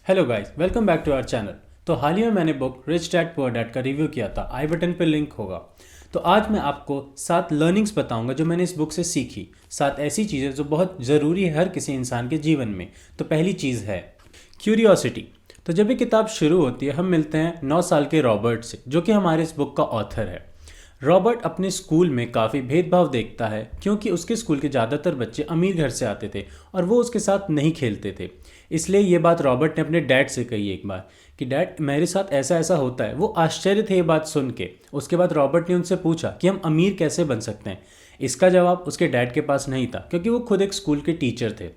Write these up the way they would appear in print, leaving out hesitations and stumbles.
Hello guys, welcome back to our channel. तो हाल ही में मैंने book rich dad poor dad का रिव्यू किया था, आई बटन पे लिंक होगा। तो आज मैं आपको 7 लर्निंग्स बताऊंगा जो मैंने इस बुक से सीखी, 7 ऐसी चीज़ें जो बहुत ज़रूरी है हर किसी इंसान के जीवन में। तो पहली चीज़ है क्यूरियोसिटी। तो जब ये किताब शुरू होती है हम मिलते हैं 9 साल के रॉबर्ट से, जो कि हमारे इस बुक का ऑथर है। रॉबर्ट अपने स्कूल में काफ़ी भेदभाव देखता है क्योंकि उसके स्कूल के ज़्यादातर बच्चे अमीर घर से आते थे और वो उसके साथ नहीं खेलते थे। इसलिए ये बात रॉबर्ट ने अपने डैड से कही एक बार कि डैड, मेरे साथ ऐसा ऐसा होता है। वो आश्चर्य थे ये बात सुन के। उसके बाद रॉबर्ट ने उनसे पूछा कि हम अमीर कैसे बन सकते हैं। इसका जवाब उसके डैड के पास नहीं था क्योंकि वो खुद एक स्कूल के टीचर थे।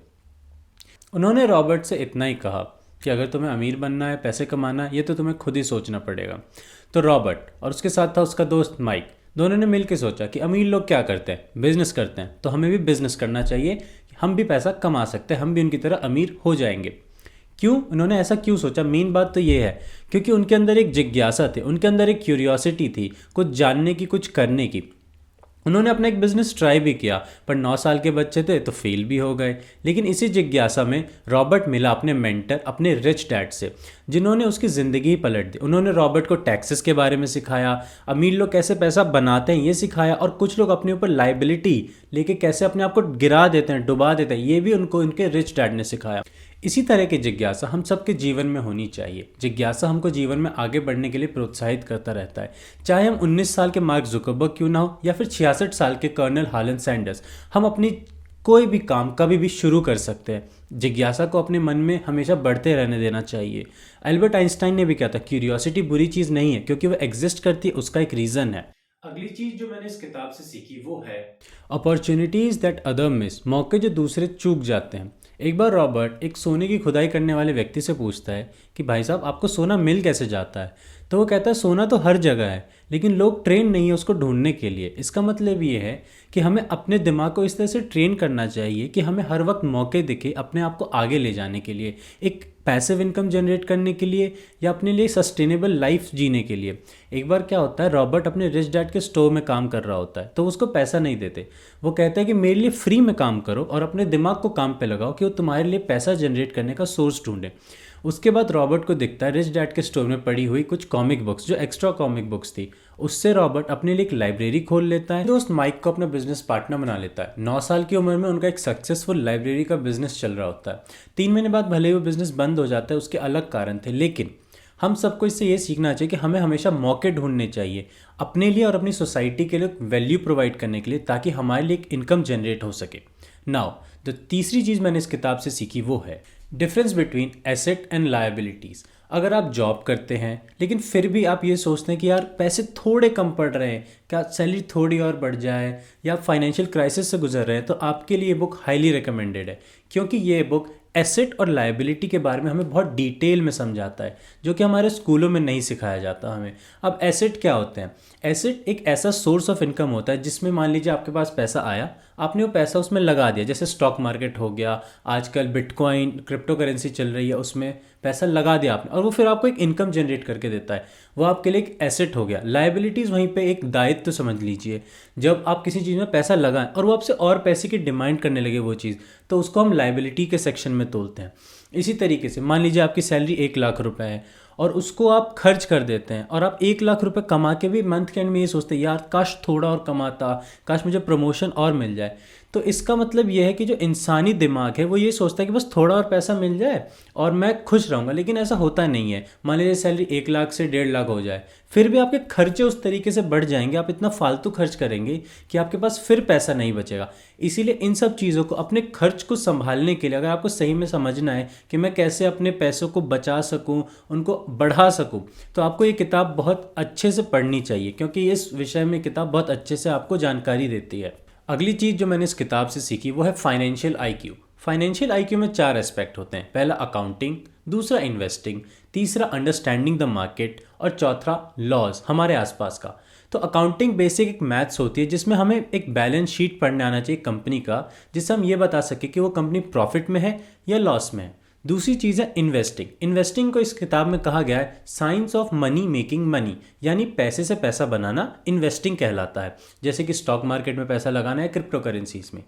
उन्होंने रॉबर्ट से इतना ही कहा कि अगर तुम्हें अमीर बनना है, पैसे कमाना है, ये तो तुम्हें खुद ही सोचना पड़ेगा। तो रॉबर्ट और उसके साथ था उसका दोस्त माइक, दोनों ने मिलकर सोचा कि अमीर लोग क्या करते हैं, बिजनेस करते हैं, तो हमें भी बिजनेस करना चाहिए। हम भी पैसा कमा सकते हैं, हम भी उनकी तरह अमीर हो जाएंगे। क्यों उन्होंने ऐसा क्यों सोचा? मेन बात तो ये है क्योंकि उनके अंदर एक जिज्ञासा थी, उनके अंदर एक क्यूरियोसिटी थी, कुछ जानने की, कुछ करने की। उन्होंने अपना एक बिजनेस ट्राई भी किया, पर 9 साल के बच्चे थे तो फेल भी हो गए। लेकिन इसी जिज्ञासा में रॉबर्ट मिला अपने मेंटर, अपने रिच डैड से, जिन्होंने उसकी ज़िंदगी ही पलट दी। उन्होंने रॉबर्ट को टैक्सेस के बारे में सिखाया, अमीर लोग कैसे पैसा बनाते हैं ये सिखाया, और कुछ लोग अपने ऊपर लाइबिलिटी लेके कैसे अपने आप को गिरा देते हैं, डुबा देते हैं, ये भी उनको उनके रिच डैड ने सिखाया। इसी तरह की जिज्ञासा हम सबके जीवन में होनी चाहिए। जिज्ञासा हमको जीवन में आगे बढ़ने के लिए प्रोत्साहित करता रहता है। चाहे हम 19 साल के मार्क जुकरबर्ग क्यों ना हो या फिर 66 साल के कर्नल हालन सैंडर्स, हम अपनी कोई भी काम कभी भी शुरू कर सकते हैं। जिज्ञासा को अपने मन में हमेशा बढ़ते रहने देना चाहिए। एल्बर्ट आइंस्टाइन ने भी कहा था, क्यूरियोसिटी बुरी चीज़ नहीं है, क्योंकि वो एग्जिस्ट करती है, उसका एक रीज़न है। अगली चीज जो मैंने इस किताब से सीखी वो है अपॉर्चुनिटीज दैट अदर मिस, मौके जो दूसरे चूक जाते हैं। एक बार रॉबर्ट एक सोने की खुदाई करने वाले व्यक्ति से पूछता है कि भाई साहब, आपको सोना मिल कैसे जाता है? तो वो कहता है, सोना तो हर जगह है, लेकिन लोग ट्रेन नहीं है उसको ढूंढने के लिए। इसका मतलब ये है कि हमें अपने दिमाग को इस तरह से ट्रेन करना चाहिए कि हमें हर वक्त मौके दिखे अपने आप को आगे ले जाने के लिए, एक पैसिव इनकम जनरेट करने के लिए, या अपने लिए सस्टेनेबल लाइफ जीने के लिए। एक बार क्या होता है, रॉबर्ट अपने रिच डैड के स्टोर में काम कर रहा होता है, तो उसको पैसा नहीं देते। वो कहते हैं कि मेरे लिए फ्री में काम करो और अपने दिमाग को काम पे लगाओ कि वो तुम्हारे लिए पैसा जनरेट करने का सोर्स ढूंढे। उसके बाद रॉबर्ट को दिखता है रिच डैड के स्टोर में पड़ी हुई कुछ कॉमिक बुक्स, जो एक्स्ट्रा कॉमिक बुक्स थी। उससे रॉबर्ट अपने लिए एक लाइब्रेरी खोल लेता है। दोस्त माइक को अपना बिजनेस पार्टनर बना लेता है। 9 साल की उम्र में उनका एक सक्सेसफुल लाइब्रेरी का बिजनेस चल रहा होता है। 3 महीने बाद भले ही वो बिजनेस बंद हो जाता है, उसके अलग कारण थे, लेकिन हम सबको इससे ये सीखना चाहिए कि हमें हमेशा मौके ढूंढने चाहिए अपने लिए और अपनी सोसाइटी के लिए वैल्यू प्रोवाइड करने के लिए, ताकि हमारे लिए एक इनकम जनरेट हो सके। नाउ जो तीसरी चीज़ मैंने इस किताब से सीखी वो है difference between asset and liabilities. अगर आप जॉब करते हैं लेकिन फिर भी आप ये सोचते हैं कि यार पैसे थोड़े कम पड़ रहे हैं, क्या सैलरी थोड़ी और बढ़ जाए, या फाइनेंशियल क्राइसिस से गुजर रहे हैं, तो आपके लिए ये बुक हाईली रिकमेंडेड है। क्योंकि ये बुक एसेट और लायबिलिटी के बारे में हमें बहुत डिटेल में समझाता है, जो कि हमारे स्कूलों में नहीं सिखाया जाता हमें। अब एसेट क्या होते हैं? एसेट एक ऐसा सोर्स ऑफ इनकम होता है जिसमें मान लीजिए आपके पास पैसा आया, आपने वो पैसा उसमें लगा दिया, जैसे स्टॉक मार्केट हो गया, आजकल बिटकॉइन क्रिप्टो करेंसी चल रही है, उसमें पैसा लगा दिया आपने और वो फिर आपको एक इनकम जनरेट करके देता है। वो आपके लिए एक एसेट हो गया। लायबिलिटीज़ वहीं पे एक दायित्व तो समझ लीजिए। जब आप किसी चीज़ में पैसा लगाएं और वो आपसे और पैसे की डिमांड करने लगे वो चीज़, तो उसको हम लायबिलिटी के सेक्शन में तोलते हैं। इसी तरीके से मान लीजिए आपकी सैलरी 1 लाख रुपए है और उसको आप खर्च कर देते हैं, और आप 1 लाख रुपए कमा के भी मंथ के एंड में ये सोचते हैं यार काश थोड़ा और कमाता, काश मुझे प्रमोशन और मिल जाए। तो इसका मतलब ये है कि जो इंसानी दिमाग है वो ये सोचता है कि बस थोड़ा और पैसा मिल जाए और मैं खुश रहूँगा, लेकिन ऐसा होता नहीं है। मान लीजिए सैलरी 1 लाख से 1.5 लाख हो जाए, फिर भी आपके खर्चे उस तरीके से बढ़ जाएंगे, आप इतना फालतू खर्च करेंगे कि आपके पास फिर पैसा नहीं बचेगा। इसीलिए इन सब चीज़ों को, अपने खर्च को संभालने के लिए, अगर आपको सही में समझना है कि मैं कैसे अपने पैसों को बचा सकूं, उनको बढ़ा सकूं, तो आपको ये किताब बहुत अच्छे से पढ़नी चाहिए, क्योंकि इस विषय में किताब बहुत अच्छे से आपको जानकारी देती है। अगली चीज़ जो मैंने इस किताब से सीखी वो है फाइनेंशियल आईक्यू। फाइनेंशियल आईक्यू में 4 एस्पेक्ट होते हैं। पहला अकाउंटिंग, दूसरा इन्वेस्टिंग, तीसरा अंडरस्टैंडिंग द मार्केट, और चौथा लॉज, हमारे आसपास का। तो अकाउंटिंग बेसिक एक मैथ्स होती है जिसमें हमें एक बैलेंस शीट पढ़ने आना चाहिए कंपनी का, जिससे हम ये बता सके कि वो कंपनी प्रॉफिट में है या लॉस में है। दूसरी चीज़ है इन्वेस्टिंग। इन्वेस्टिंग को इस किताब में कहा गया है science of money making money, यानी पैसे से पैसा बनाना इन्वेस्टिंग कहलाता है, जैसे कि स्टॉक मार्केट में पैसा लगाना है, क्रिप्टो करेंसीज में।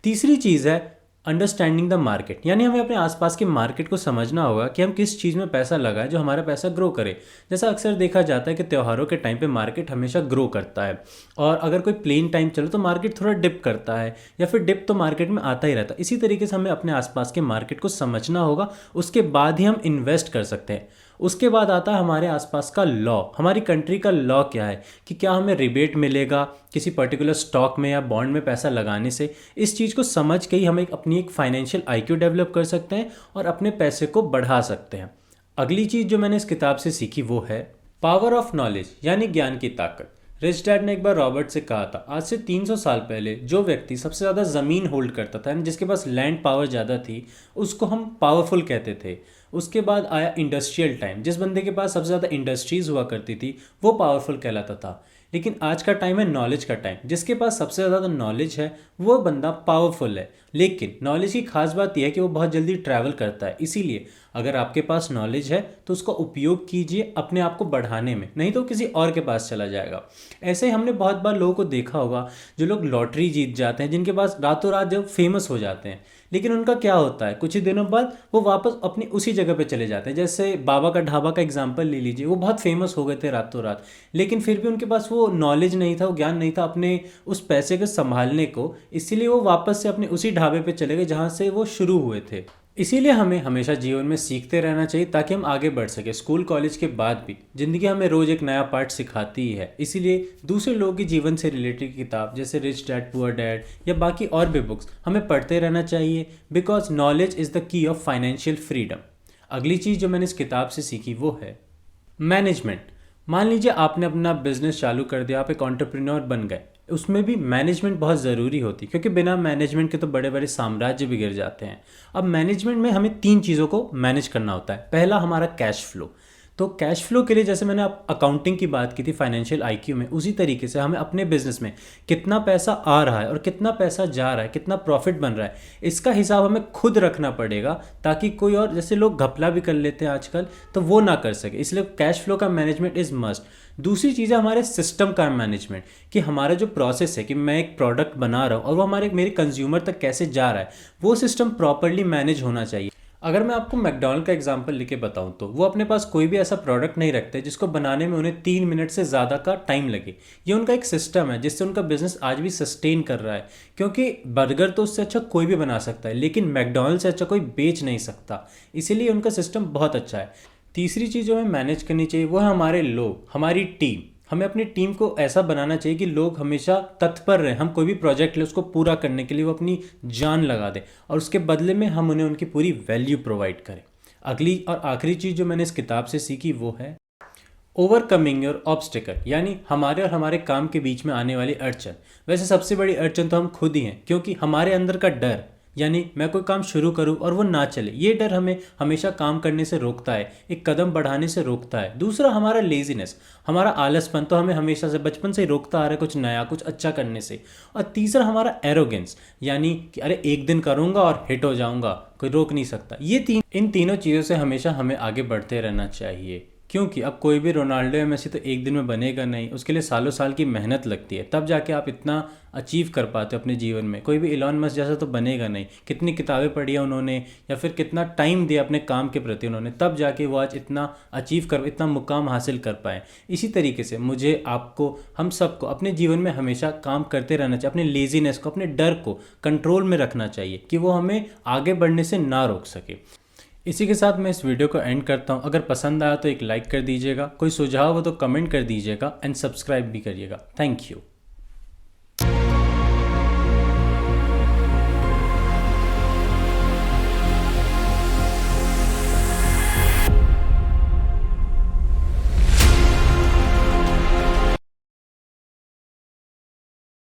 तीसरी चीज़ है अंडरस्टैंडिंग द मार्केट, यानी हमें अपने आसपास के मार्केट को समझना होगा कि हम किस चीज़ में पैसा लगाएं जो हमारा पैसा ग्रो करे। जैसा अक्सर देखा जाता है कि त्योहारों के टाइम पे मार्केट हमेशा ग्रो करता है, और अगर कोई प्लेन टाइम चले तो मार्केट थोड़ा डिप करता है, या फिर डिप तो मार्केट में आता ही रहता है। इसी तरीके से हमें अपने आसपास के मार्केट को समझना होगा, उसके बाद ही हम इन्वेस्ट कर सकते हैं। उसके बाद आता है हमारे आसपास का लॉ, हमारी कंट्री का लॉ क्या है कि क्या हमें रिबेट मिलेगा किसी पर्टिकुलर स्टॉक में या बॉन्ड में पैसा लगाने से। इस चीज़ को समझ के ही हम अपनी एक फाइनेंशियल आईक्यू डेवलप कर सकते हैं और अपने पैसे को बढ़ा सकते हैं। अगली चीज़ जो मैंने इस किताब से सीखी वो है पावर ऑफ नॉलेज, यानी ज्ञान की ताकत। रिच डैड ने एक बार रॉबर्ट से कहा था, आज से 300 साल पहले जो व्यक्ति सबसे ज़्यादा ज़मीन होल्ड करता था, यानी जिसके पास लैंड पावर ज़्यादा थी, उसको हम पावरफुल कहते थे। उसके बाद आया इंडस्ट्रियल टाइम, जिस बंदे के पास सबसे ज़्यादा इंडस्ट्रीज़ हुआ करती थी वो पावरफुल कहलाता था। लेकिन आज का टाइम है नॉलेज का टाइम, जिसके पास सबसे ज़्यादा नॉलेज है वो बंदा पावरफुल है। लेकिन नॉलेज की खास बात यह है कि वो बहुत जल्दी ट्रैवल करता है। इसीलिए अगर आपके पास नॉलेज है तो उसका उपयोग कीजिए अपने आप को बढ़ाने में, नहीं तो किसी और के पास चला जाएगा। ऐसे ही हमने बहुत बार लोगों को देखा होगा जो लोग लॉटरी जीत जाते हैं, जिनके पास रातों रात जब फेमस हो जाते हैं, लेकिन उनका क्या होता है, कुछ ही दिनों बाद वो वापस अपनी उसी जगह पे चले जाते हैं। जैसे बाबा का ढाबा का एग्जांपल ले लीजिए, वो बहुत फेमस हो गए थे रातों रात, लेकिन फिर भी उनके पास वो नॉलेज नहीं था, वो ज्ञान नहीं था अपने उस पैसे को संभालने को, इसीलिए वो वापस से अपने उसी ढाबे पे चले गए जहाँ से वो शुरू हुए थे। इसीलिए हमें हमेशा जीवन में सीखते रहना चाहिए ताकि हम आगे बढ़ सके। स्कूल कॉलेज के बाद भी ज़िंदगी हमें रोज़ एक नया पार्ट सिखाती ही है। इसीलिए दूसरे लोगों के जीवन से रिलेटेड किताब जैसे रिच डैड पुअर डैड या बाकी और भी बुक्स हमें पढ़ते रहना चाहिए, because knowledge is the key of financial freedom. अगली चीज़ जो मैंने इस किताब से सीखी वो है मैनेजमेंट। मान लीजिए आपने अपना बिजनेस चालू कर दिया, आप एक एंटरप्रेन्योर बन गए, उसमें भी मैनेजमेंट बहुत ज़रूरी होती है, क्योंकि बिना मैनेजमेंट के तो बड़े बड़े साम्राज्य भी गिर जाते हैं। अब मैनेजमेंट में हमें 3 चीज़ों को मैनेज करना होता है। पहला हमारा कैश फ्लो। तो कैश फ्लो के लिए जैसे मैंने अकाउंटिंग की बात की थी फाइनेंशियल आईक्यू में, उसी तरीके से हमें अपने बिजनेस में कितना पैसा आ रहा है और कितना पैसा जा रहा है, कितना प्रॉफिट बन रहा है, इसका हिसाब हमें खुद रखना पड़ेगा, ताकि कोई और, जैसे लोग घपला भी कर लेते हैं आजकल, तो वो ना कर सके। इसलिए कैश फ्लो का मैनेजमेंट इज़ मस्ट। दूसरी चीज़ है हमारे सिस्टम का मैनेजमेंट, कि हमारा जो प्रोसेस है कि मैं एक प्रोडक्ट बना रहा हूँ और वो मेरे कंज्यूमर तक कैसे जा रहा है, वो सिस्टम प्रॉपरली मैनेज होना चाहिए। अगर मैं आपको मैकडॉनल्ड का एग्जांपल लेके बताऊं तो वो अपने पास कोई भी ऐसा प्रोडक्ट नहीं रखते जिसको बनाने में उन्हें 3 मिनट से ज़्यादा का टाइम लगे। ये उनका एक सिस्टम है जिससे उनका बिजनेस आज भी सस्टेन कर रहा है, क्योंकि बर्गर तो उससे अच्छा कोई भी बना सकता है, लेकिन मैकडॉनल्ड से अच्छा कोई बेच नहीं सकता, इसीलिए उनका सिस्टम बहुत अच्छा है। तीसरी चीज़ जो हमें मैनेज करनी चाहिए वो है हमारे लोग, हमारी टीम। हमें अपनी टीम को ऐसा बनाना चाहिए कि लोग हमेशा तत्पर रहें। हम कोई भी प्रोजेक्ट ले उसको पूरा करने के लिए वो अपनी जान लगा दें, और उसके बदले में हम उन्हें उनकी पूरी वैल्यू प्रोवाइड करें। अगली और आखिरी चीज़ जो मैंने इस किताब से सीखी वो है ओवरकमिंग योर ऑब्स्टिकल, यानी हमारे और हमारे काम के बीच में आने वाली अड़चन। वैसे सबसे बड़ी अड़चन तो हम खुद ही हैं, क्योंकि हमारे अंदर का डर, यानी मैं कोई काम शुरू करूं और वो ना चले, ये डर हमें हमेशा काम करने से रोकता है, एक कदम बढ़ाने से रोकता है। दूसरा हमारा लेजीनेस, हमारा आलसपन तो हमें हमेशा से बचपन से ही रोकता आ रहा है कुछ नया कुछ अच्छा करने से। और तीसरा हमारा एरोगेंस, यानी कि अरे एक दिन करूंगा और हिट हो जाऊंगा, कोई रोक नहीं सकता। इन तीनों चीज़ों से हमेशा हमें आगे बढ़ते रहना चाहिए, क्योंकि अब कोई भी रोनाल्डो या मेसी तो एक दिन में बनेगा नहीं, उसके लिए सालों साल की मेहनत लगती है, तब जाके आप इतना अचीव कर पाते हो अपने जीवन में। कोई भी इलॉन मस्क जैसा तो बनेगा नहीं, कितनी किताबें पढ़ी है उन्होंने या फिर कितना टाइम दिया अपने काम के प्रति उन्होंने, तब जाके वो आज इतना इतना मुकाम हासिल कर पाए। इसी तरीके से मुझे, आपको, हम सबको अपने जीवन में हमेशा काम करते रहना चाहिए, अपने लेजीनेस को, अपने डर को कंट्रोल में रखना चाहिए कि वो हमें आगे बढ़ने से ना रोक सके। इसी के साथ मैं इस वीडियो को एंड करता हूँ। अगर पसंद आया तो एक लाइक कर दीजिएगा, कोई सुझाव हो तो कमेंट कर दीजिएगा, एंड सब्सक्राइब भी करिएगा। Thank you.